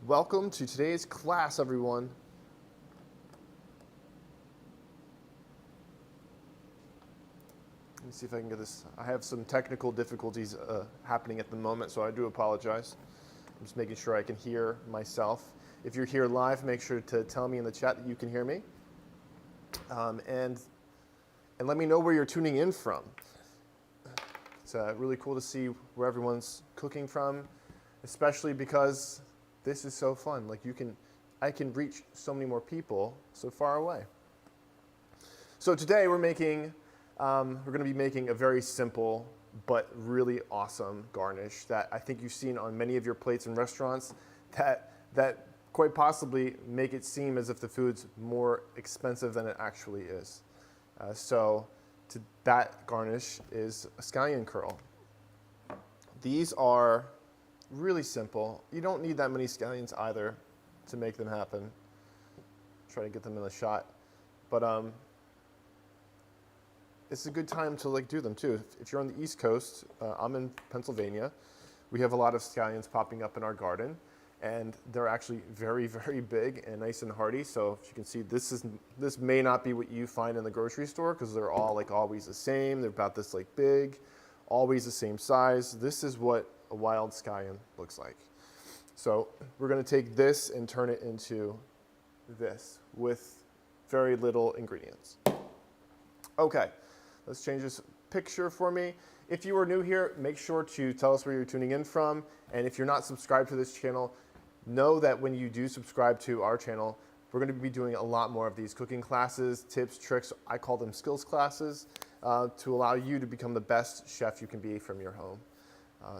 Welcome to today's class, everyone. Let me see if I can get this. I have some technical difficulties happening at the moment, so I do apologize. I'm just making sure I can hear myself. If you're here live, make sure to tell me in the chat that you can hear me. And let me know where you're tuning in from. It's really cool to see where everyone's cooking from, especially because this is so fun. Like I can reach so many more people so far away. So today we're going to be making a very simple but really awesome garnish that I think you've seen on many of your plates in restaurants that quite possibly make it seem as if the food's more expensive than it actually is. That garnish is a scallion curl. These are really simple. You don't need that many scallions either to make them happen. Try to get them in the shot. But it's a good time to do them too. If you're on the East Coast, I'm in Pennsylvania. We have a lot of scallions popping up in our garden, and they're actually very, very big and nice and hearty. So if you can see, this may not be what you find in the grocery store because they're all always the same. They're about this big, always the same size. This is what a wild scallion looks like. So we're going to take this and turn it into this with very little ingredients. Okay, let's change this picture for me. If you are new here, make sure to tell us where you're tuning in from. And if you're not subscribed to this channel, know that when you do subscribe to our channel, we're going to be doing a lot more of these cooking classes, tips, tricks. I call them skills classes to allow you to become the best chef you can be from your home.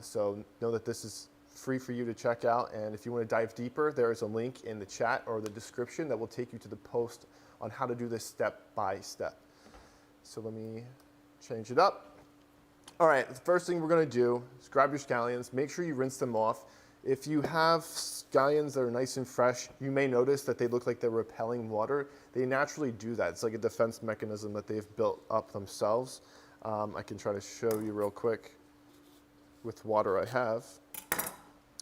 So know that this is free for you to check out. And if you want to dive deeper, there is a link in the chat or the description that will take you to the post on how to do this step by step. So let me change it up. All right, the first thing we're going to do is grab your scallions. Make sure you rinse them off. If you have scallions that are nice and fresh, you may notice that they look like they're repelling water. They naturally do that. It's like a defense mechanism that they've built up themselves. I can try to show you real quick with water I have.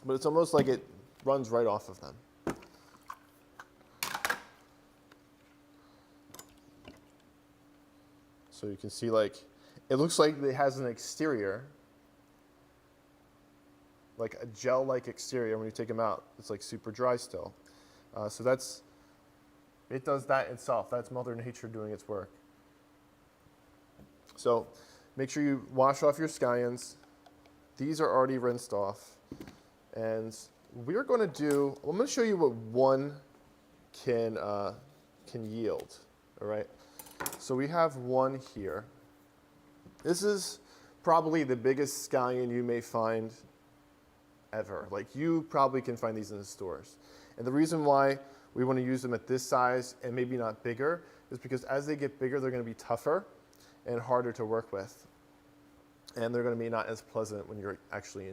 But it's almost like it runs right off of them. So you can see it looks like it has an exterior, like a gel-like exterior. When you take them out, it's super dry still. So it does that itself. That's Mother Nature doing its work. So make sure you wash off your scallions. These are already rinsed off. And I'm going to show you what one can yield, all right? So we have one here. This is probably the biggest scallion you may find ever. You probably can find these in the stores. And the reason why we want to use them at this size and maybe not bigger is because as they get bigger, they're going to be tougher and harder to work with. And they're going to be not as pleasant when you're actually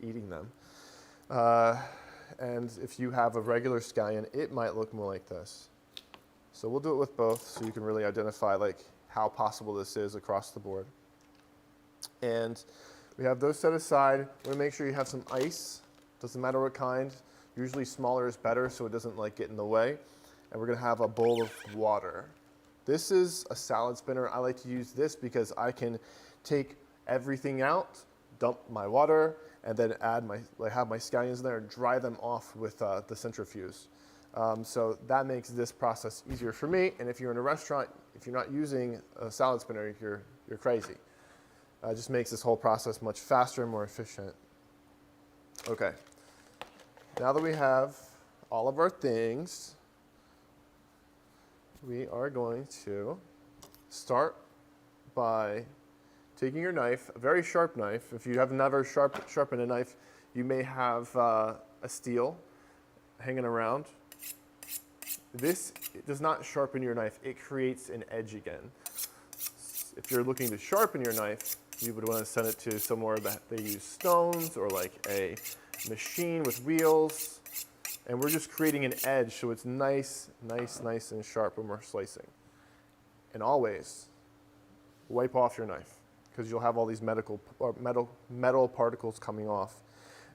eating them. And if you have a regular scallion, it might look more like this. So we'll do it with both so you can really identify how possible this is across the board. And we have those set aside. We're going to make sure you have some ice. Doesn't matter what kind. Usually smaller is better so it doesn't get in the way. And we're going to have a bowl of water. This is a salad spinner. I like to use this because I can take everything out, dump my water, and then have my scallions in there and dry them off with the centrifuge. So that makes this process easier for me. And if you're in a restaurant, if you're not using a salad spinner, you're crazy. It just makes this whole process much faster and more efficient. Okay. Now that we have all of our things, we are going to start by taking your knife, a very sharp knife. If you have never sharpened a knife, you may have a steel hanging around. This does not sharpen your knife. It creates an edge again. If you're looking to sharpen your knife, you would want to send it to somewhere that they use stones or a machine with wheels. And we're just creating an edge so it's nice and sharp when we're slicing. And always wipe off your knife because you'll have all these metal particles coming off.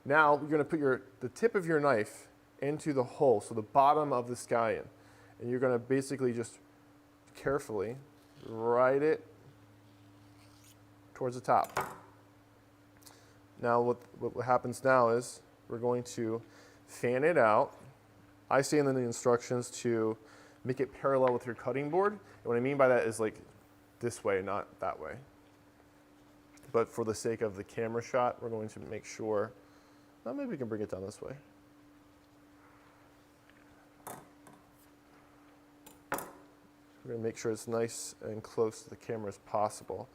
Now you're going to put the tip of your knife into the hole, so the bottom of the scallion. And you're gonna basically just carefully ride it towards the top. Now what happens now is we're going to fan it out. I say in the instructions to make it parallel with your cutting board. And what I mean by that is like this way, not that way. But for the sake of the camera shot, we're going to make sure, well, maybe we can bring it down this way. We're going to make sure it's nice and close to the camera as possible.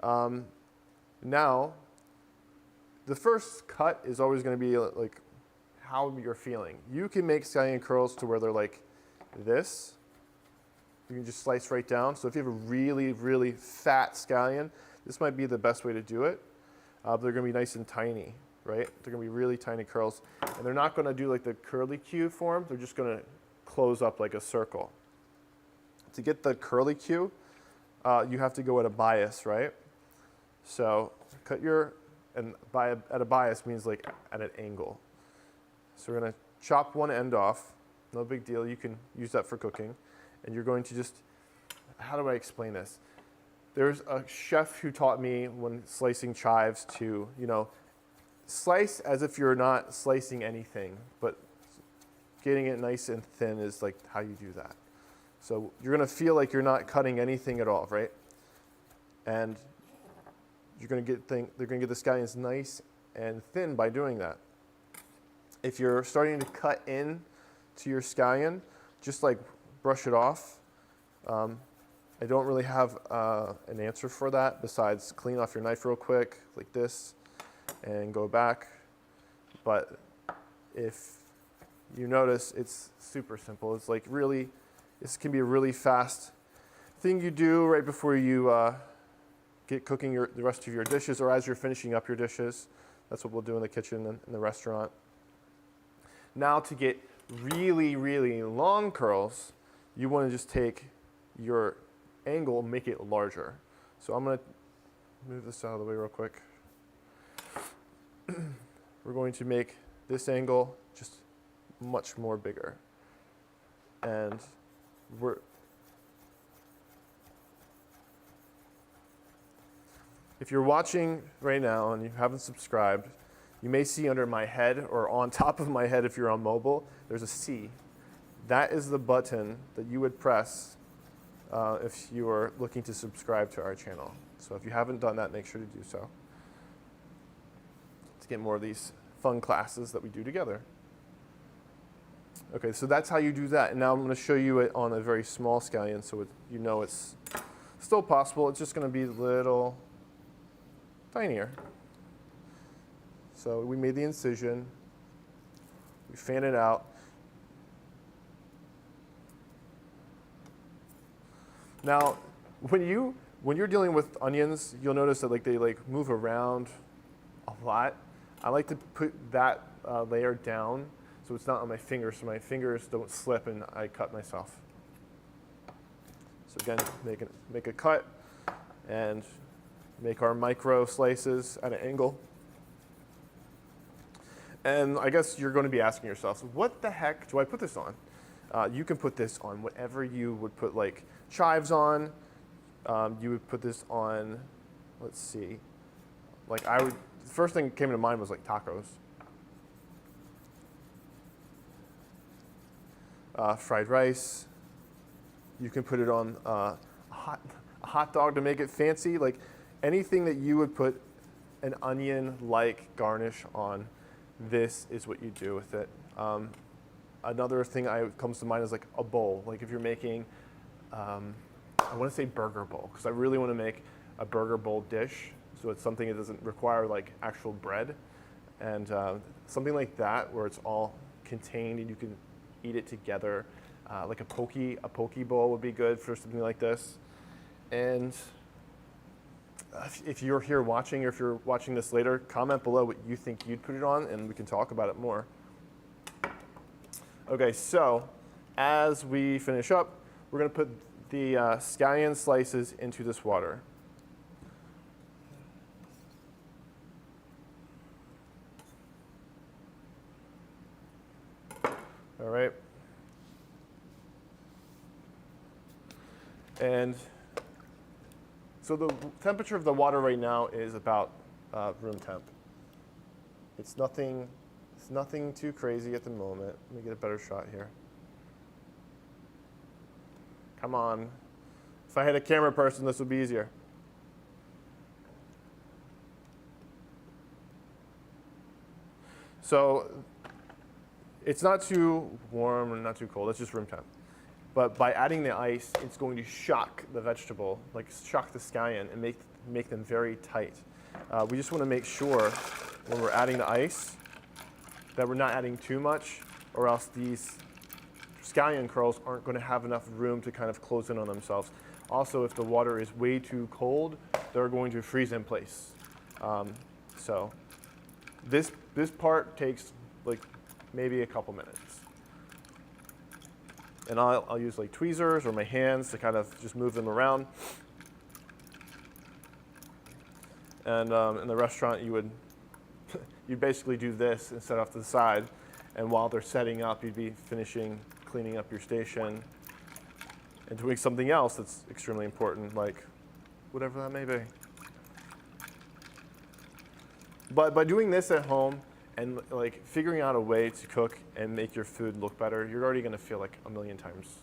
Now, the first cut is always going to be like how you're feeling. You can make scallion curls to where they're like this. You can just slice right down. So if you have a really, really fat scallion, this might be the best way to do it. They're going to be nice and tiny, right? They're going to be really tiny curls. And they're not going to do like the curly Q form. They're just going to close up like a circle. To get the curly Q, you have to go at a bias, right? So cut your, and at a bias means like at an angle. So we're going to chop one end off. No big deal. You can use that for cooking. And you're going to just, how do I explain this? There's a chef who taught me when slicing chives to, slice as if you're not slicing anything, but getting it nice and thin is like how you do that. So you're going to feel like you're not cutting anything at all, right? And they're going to get the scallions nice and thin by doing that. If you're starting to cut in to your scallion, just like brush it off. I don't really have an answer for that besides clean off your knife real quick like this and go back. But if you notice, it's super simple. It's like really, this can be a really fast thing you do right before you get cooking the rest of your dishes or as you're finishing up your dishes. That's what we'll do in the kitchen and in the restaurant. Now to get really, really long curls, you want to just take your angle, make it larger. So I'm going to move this out of the way real quick. We're going to make this angle just much more bigger. And if you're watching right now and you haven't subscribed, you may see under my head or on top of my head if you're on mobile, there's a C. That is the button that you would press if you are looking to subscribe to our channel. So if you haven't done that, make sure to do so to get more of these fun classes that we do together. Okay, so that's how you do that. And now I'm going to show you it on a very small scallion so it's still possible. It's just going to be a little tinier. So we made the incision. We fan it out. Now, when you're dealing with onions, you'll notice that they move around a lot. I like to put that layer down so it's not on my fingers, so my fingers don't slip and I cut myself. So again, make a cut and make our micro slices at an angle. And I guess you're going to be asking yourself, what the heck do I put this on? You can put this on whatever you would put like chives on. You would put this on, let's see, the first thing that came to mind was like tacos. Fried rice. You can put it on a hot dog to make it fancy. Like anything that you would put an onion-like garnish on, this is what you do with it. Another thing comes to mind is like a bowl. Like if you're making, I want to say burger bowl, because I really want to make a burger bowl dish. So it's something that doesn't require like actual bread. And something like that where it's all contained and you can eat it together. Like a poke bowl would be good for something like this. And if you're here watching, or if you're watching this later, comment below what you think you'd put it on and we can talk about it more. Okay, so as we finish up, we're going to put the scallion slices into this water. right? And so the temperature of the water right now is about room temp. It's nothing too crazy at the moment. Let me get a better shot here. Come on. If I had a camera person, this would be easier. So it's not too warm and not too cold. It's just room temp. But by adding the ice, it's going to shock the vegetable, like shock the scallion, and make them very tight. We just want to make sure when we're adding the ice that we're not adding too much, or else these scallion curls aren't going to have enough room to kind of close in on themselves. Also, if the water is way too cold, they're going to freeze in place. So this part takes like maybe a couple minutes. And I'll use like tweezers or my hands to kind of just move them around. And in the restaurant, you'd basically do this and set off to the side. And while they're setting up, you'd be finishing cleaning up your station and doing something else that's extremely important, like whatever that may be. But by doing this at home and like figuring out a way to cook and make your food look better, you're already going to feel like a million times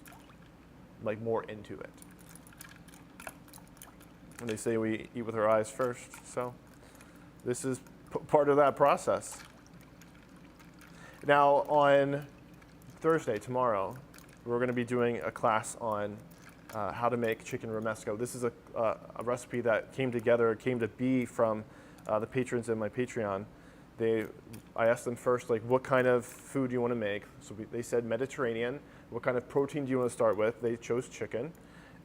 like more into it. And they say we eat with our eyes first, so this is part of that process. Now on Thursday, tomorrow, we're going to be doing a class on how to make chicken romesco. This is a recipe that came to be from the patrons in my Patreon. I asked them first, like, what kind of food do you want to make? So they said Mediterranean. What kind of protein do you want to start with? They chose chicken.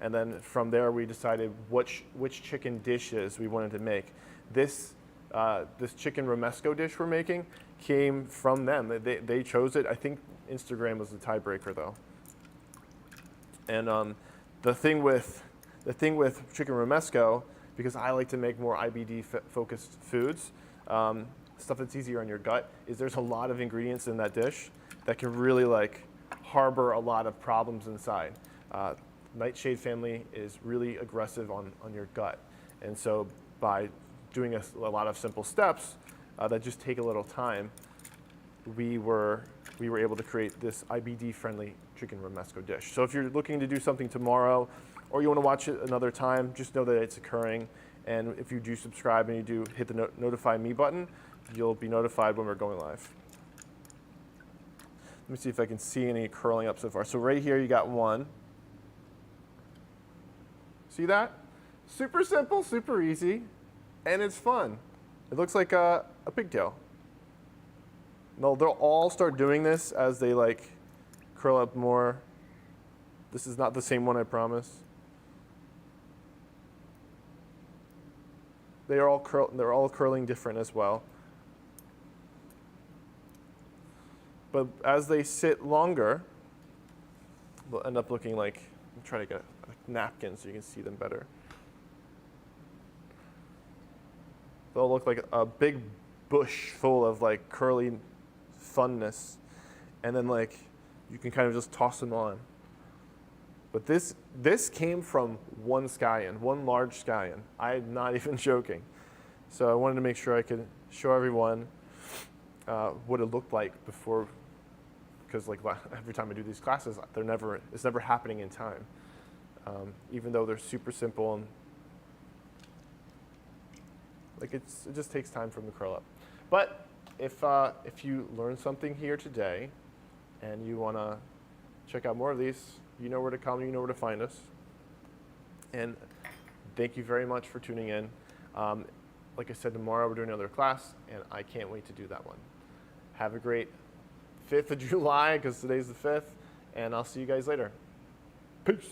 And then from there, we decided which chicken dishes we wanted to make. This chicken romesco dish we're making came from them. They chose it. I think Instagram was the tiebreaker, though. And the thing with chicken romesco, because I like to make more IBD-focused foods, stuff that's easier on your gut, is there's a lot of ingredients in that dish that can really like harbor a lot of problems inside. Nightshade family is really aggressive on your gut. And so by doing a lot of simple steps that just take a little time, we were able to create this IBD-friendly chicken romesco dish. So if you're looking to do something tomorrow, or you want to watch it another time, just know that it's occurring. And if you do subscribe and you do hit the notify me button, you'll be notified when we're going live. Let me see if I can see any curling up so far. So right here, you got one. See that? Super simple, super easy, and it's fun. It looks like a pigtail. No, they'll all start doing this as they like curl up more. This is not the same one, I promise. They're all curling different as well. But as they sit longer, they'll end up looking like, I'm trying to get a napkin so you can see them better. They'll look like a big bush full of like curly funness. And then like, you can kind of just toss them on. But this came from one scallion, one large scallion. I'm not even joking. So I wanted to make sure I could show everyone what it looked like before, because like every time I do these classes, it's never happening in time. Even though they're super simple and like it just takes time for them to curl up. But if you learned something here today, and you want to check out more of these, you know where to come, you know where to find us. And thank you very much for tuning in. Like I said, tomorrow we're doing another class, and I can't wait to do that one. Have a great 5th of July, because today's the 5th, and I'll see you guys later. Peace.